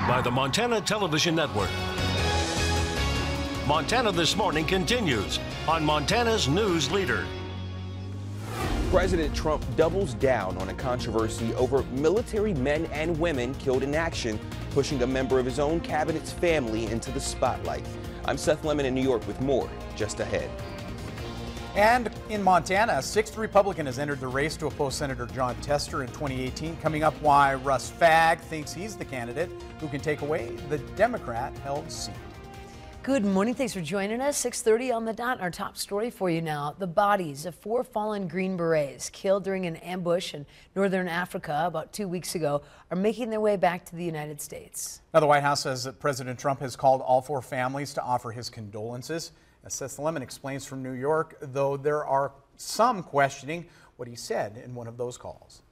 by the Montana Television Network. Montana This Morning continues on Montana's News Leader. President Trump doubles down on a controversy over military men and women killed in action, pushing a member of his own cabinet's family into the spotlight. I'm Seth Lemon in New York with more just ahead. And in Montana, a sixth Republican has entered the race to oppose Senator John Tester in 2018. Coming up, why Russ Fagg thinks he's the candidate who can take away the Democrat-held seat. Good morning. Thanks for joining us. 6:30 on the dot. Our top story for you now. The bodies of 4 fallen Green Berets killed during an ambush in northern Africa about 2 weeks ago are making their way back to the United States. Now, the White House says that President Trump has called all 4 families to offer his condolences. As Seth Lemon explains from New York, though there are some questioning what he said in one of those calls.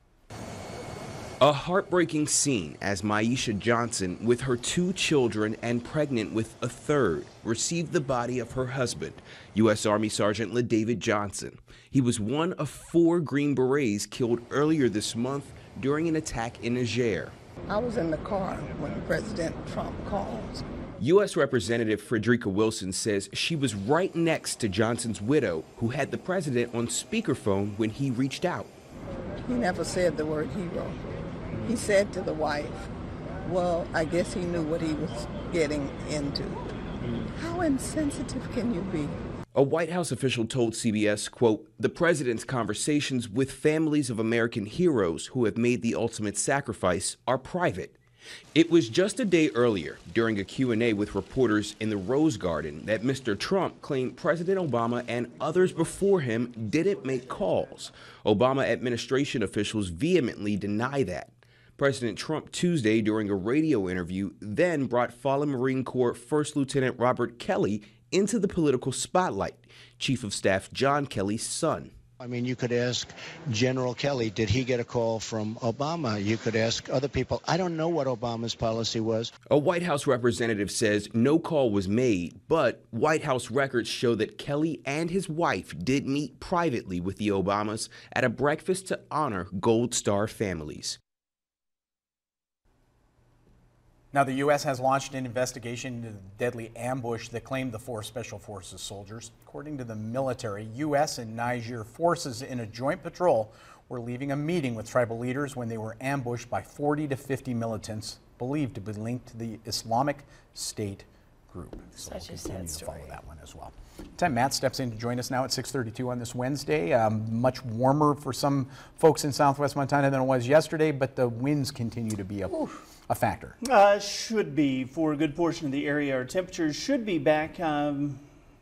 A heartbreaking scene as Maisha Johnson, with her 2 children and pregnant with a 3rd, received the body of her husband, U.S. Army Sergeant LaDavid Johnson. He was one of 4 Green Berets killed earlier this month during an attack in Niger. I was in the car when President Trump called. U.S. Representative Frederica Wilson says she was right next to Johnson's widow, who had the president on speakerphone when he reached out. He never said the word hero. He said to the wife, well, I guess he knew what he was getting into. How insensitive can you be? A White House official told CBS, quote, the president's conversations with families of American heroes who have made the ultimate sacrifice are private. It was just a day earlier, during a Q&A with reporters in the Rose Garden, that Mr. Trump claimed President Obama and others before him didn't make calls. Obama administration officials vehemently deny that. President Trump Tuesday, during a radio interview, then brought fallen Marine Corps First Lieutenant Robert Kelly into the political spotlight, Chief of Staff John Kelly's son. I mean, you could ask General Kelly, did he get a call from Obama? You could ask other people. I don't know what Obama's policy was. A White House representative says no call was made, but White House records show that Kelly and his wife did meet privately with the Obamas at a breakfast to honor Gold Star families. Now, the U.S. has launched an investigation into the deadly ambush that claimed the 4 Special Forces soldiers. According to the military, U.S. and Niger forces in a joint patrol were leaving a meeting with tribal leaders when they were ambushed by 40 to 50 militants believed to be linked to the Islamic State group. So Such we'll a sad continue to story. follow that one as well. Time Matt steps in to join us now at 6:32 on this Wednesday. Much warmer for some folks in southwest Montana than it was yesterday, but the winds continue to be a factor. Should be for a good portion of the area. Our temperatures should be back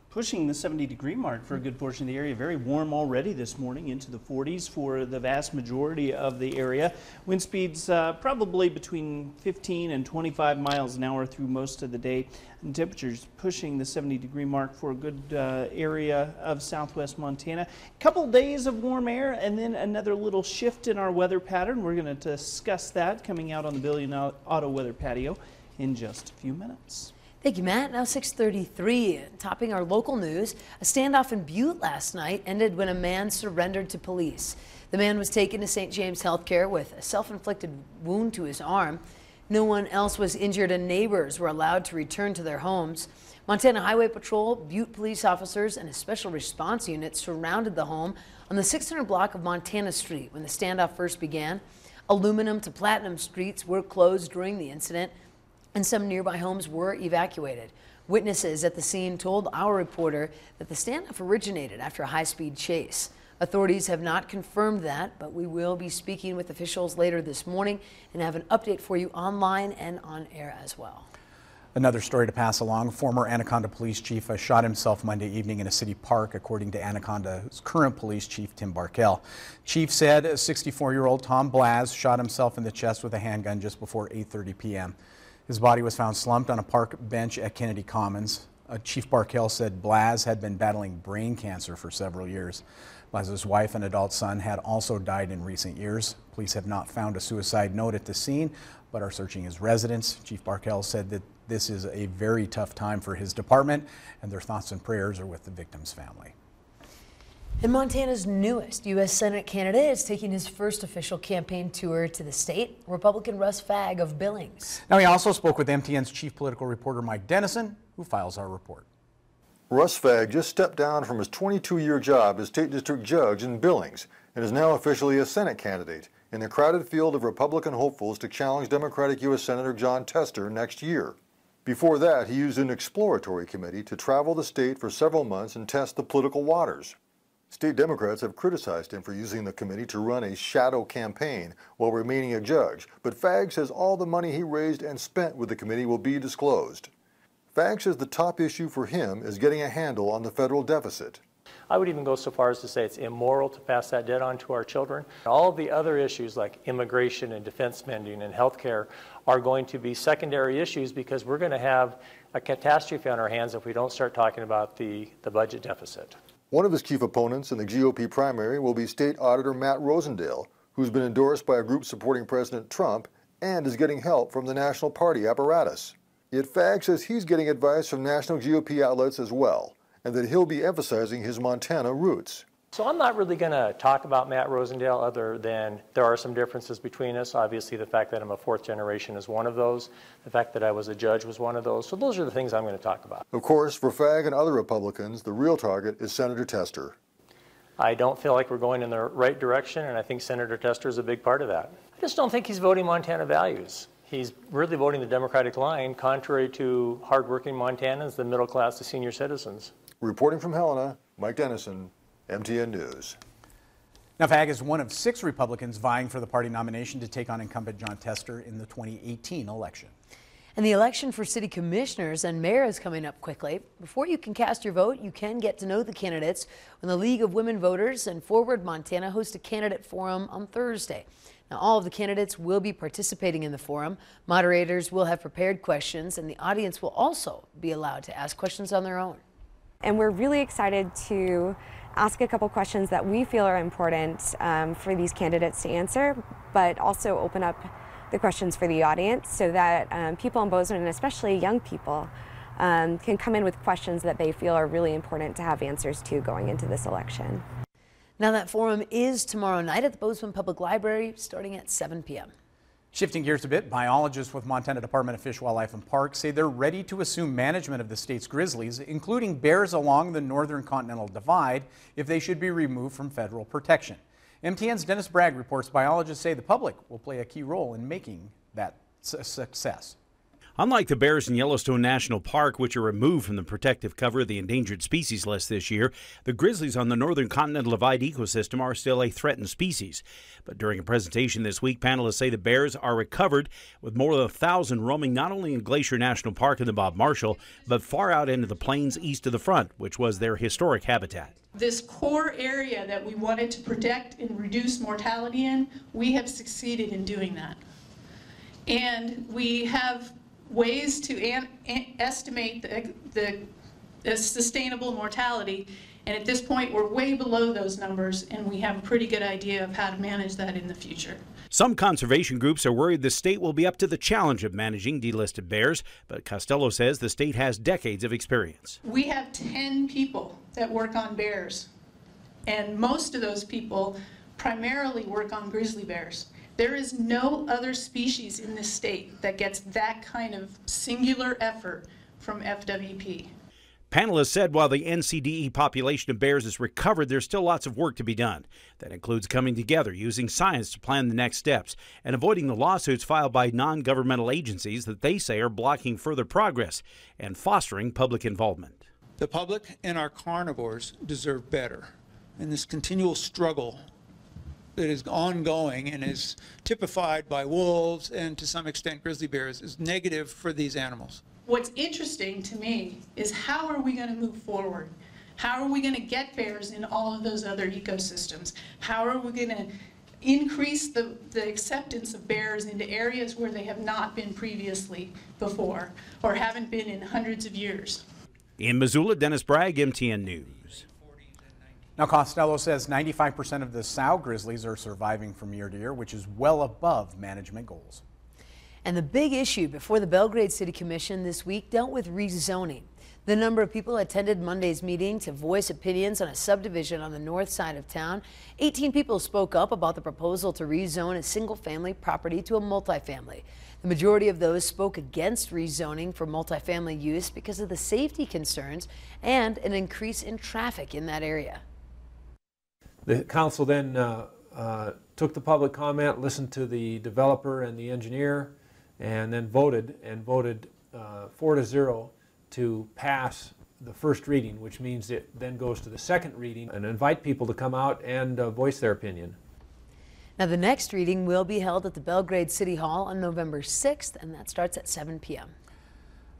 pushing the 70-degree mark for a good portion of the area. Very warm already this morning, into the 40s for the vast majority of the area. Wind speeds probably between 15 and 25 miles an hour through most of the day. And temperatures pushing the 70-degree mark for a good area of southwest Montana. Couple days of warm air and then another little shift in our weather pattern. We're going to discuss that coming out on the Billion Auto Weather Patio in just a few minutes. Thank you, Matt. Now 6:33, topping our local news. A standoff in Butte last night ended when a man surrendered to police. The man was taken to St. James Healthcare with a self-inflicted wound to his arm. No one else was injured and neighbors were allowed to return to their homes. Montana Highway Patrol, Butte police officers, and a special response unit surrounded the home on the 600 block of Montana Street when the standoff first began. Aluminum to Platinum streets were closed during the incident, and some nearby homes were evacuated. Witnesses at the scene told our reporter that the standoff originated after a high-speed chase. Authorities have not confirmed that, but we will be speaking with officials later this morning and have an update for you online and on air as well. Another story to pass along. Former Anaconda police chief shot himself Monday evening in a city park, according to Anaconda's current police chief, Tim Barkell. Chief said 64-year-old Tom Blaz shot himself in the chest with a handgun just before 8:30 p.m. His body was found slumped on a park bench at Kennedy Commons. Chief Barkell said Blaz had been battling brain cancer for several years. Blaz's wife and adult son had also died in recent years. Police have not found a suicide note at the scene, but are searching his residence. Chief Barkell said that this is a very tough time for his department, and their thoughts and prayers are with the victim's family. And Montana's newest U.S. Senate candidate is taking his first official campaign tour to the state, Republican Russ Fagg of Billings. Now, he also spoke with MTN's chief political reporter Mike Dennison, who files our report. Russ Fagg just stepped down from his 22-year job as state district judge in Billings and is now officially a Senate candidate in the crowded field of Republican hopefuls to challenge Democratic U.S. Senator Jon Tester next year. Before that, he used an exploratory committee to travel the state for several months and test the political waters. State Democrats have criticized him for using the committee to run a shadow campaign while remaining a judge, but Fagg says all the money he raised and spent with the committee will be disclosed. Fagg says the top issue for him is getting a handle on the federal deficit. I would even go so far as to say it's immoral to pass that debt on to our children. All of the other issues like immigration and defense spending and health care are going to be secondary issues because we're going to have a catastrophe on our hands if we don't start talking about the budget deficit. One of his chief opponents in the GOP primary will be State Auditor Matt Rosendale, who's been endorsed by a group supporting President Trump and is getting help from the National Party apparatus. Yet Fagg says he's getting advice from national GOP outlets as well, and that he'll be emphasizing his Montana roots. So I'm not really going to talk about Matt Rosendale other than there are some differences between us. Obviously, the fact that I'm a fourth generation is one of those. The fact that I was a judge was one of those. So those are the things I'm going to talk about. Of course, for Fagg and other Republicans, the real target is Senator Tester. I don't feel like we're going in the right direction, and I think Senator Tester is a big part of that. I just don't think he's voting Montana values. He's really voting the Democratic line, contrary to hardworking Montanans, the middle class, the senior citizens. Reporting from Helena, Mike Dennison, MTN News. Now, Fagg is one of 6 Republicans vying for the party nomination to take on incumbent Jon Tester in the 2018 election. And the election for city commissioners and mayor is coming up quickly. Before you can cast your vote, you can get to know the candidates when the League of Women Voters and Forward Montana host a candidate forum on Thursday. Now, all of the candidates will be participating in the forum. Moderators will have prepared questions, and the audience will also be allowed to ask questions on their own. And we're really excited to ask a couple questions that we feel are important for these candidates to answer, but also open up the questions for the audience so that people in Bozeman, and especially young people, can come in with questions that they feel are really important to have answers to going into this election. Now, that forum is tomorrow night at the Bozeman Public Library starting at 7 p.m. Shifting gears a bit, biologists with Montana Department of Fish, Wildlife and Parks say they're ready to assume management of the state's grizzlies, including bears along the northern Continental Divide, if they should be removed from federal protection. MTN's Dennis Bragg reports biologists say the public will play a key role in making that a success. Unlike the bears in Yellowstone National Park, which are removed from the protective cover of the endangered species list this year, the grizzlies on the northern Continental Divide ecosystem are still a threatened species. But during a presentation this week, panelists say the bears are recovered, with more than 1,000 roaming not only in Glacier National Park and the Bob Marshall, but far out into the plains east of the front, which was their historic habitat. This core area that we wanted to protect and reduce mortality in, we have succeeded in doing that. And we have ways to estimate the sustainable mortality, and at this point we're way below those numbers, and we have a pretty good idea of how to manage that in the future. Some conservation groups are worried the state will be up to the challenge of managing delisted bears, but Costello says the state has decades of experience. We have 10 people that work on bears, and most of those people primarily work on grizzly bears. There is no other species in this state that gets that kind of singular effort from FWP. Panelists said while the NCDE population of bears is recovered, there's still lots of work to be done. That includes coming together, using science to plan the next steps, and avoiding the lawsuits filed by non-governmental agencies that they say are blocking further progress and fostering public involvement. The public and our carnivores deserve better, and this continual struggle that is ongoing and is typified by wolves and to some extent grizzly bears is negative for these animals. What's interesting to me is how are we going to move forward? How are we going to get bears in all of those other ecosystems? How are we going to increase the acceptance of bears into areas where they have not been previously before or haven't been in hundreds of years? In Missoula, Dennis Bragg, MTN News. Now, Costello says 95% of the sow grizzlies are surviving from year to year, which is well above management goals. And the big issue before the Belgrade City Commission this week dealt with rezoning. The number of people attended Monday's meeting to voice opinions on a subdivision on the north side of town. 18 people spoke up about the proposal to rezone a single-family property to a multifamily. The majority of those spoke against rezoning for multifamily use because of the safety concerns and an increase in traffic in that area. The council then took the public comment, listened to the developer and the engineer, and then voted 4-0 to pass the first reading, which means it then goes to the second reading and invite people to come out and voice their opinion. Now, the next reading will be held at the Belgrade City Hall on November 6th, and that starts at 7 p.m.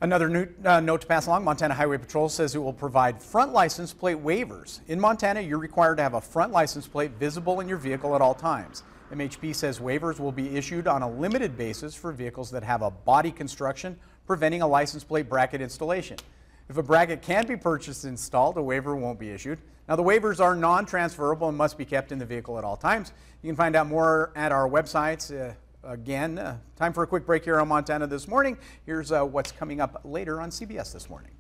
Another note to pass along, Montana Highway Patrol says it will provide front license plate waivers. In Montana, you're required to have a front license plate visible in your vehicle at all times. MHP says waivers will be issued on a limited basis for vehicles that have a body construction preventing a license plate bracket installation. If a bracket can be purchased and installed, a waiver won't be issued. Now, the waivers are non-transferable and must be kept in the vehicle at all times. You can find out more at our websites. Again, time for a quick break here on Montana This Morning. Here's what's coming up later on CBS This Morning.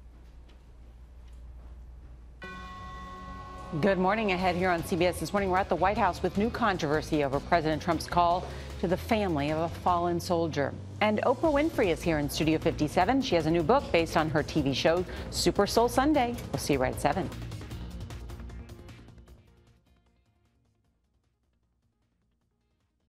Good morning. Ahead here on CBS This Morning, we're at the White House with new controversy over President Trump's call to the family of a fallen soldier. And Oprah Winfrey is here in Studio 57. She has a new book based on her TV show, Super Soul Sunday. We'll see you right at 7.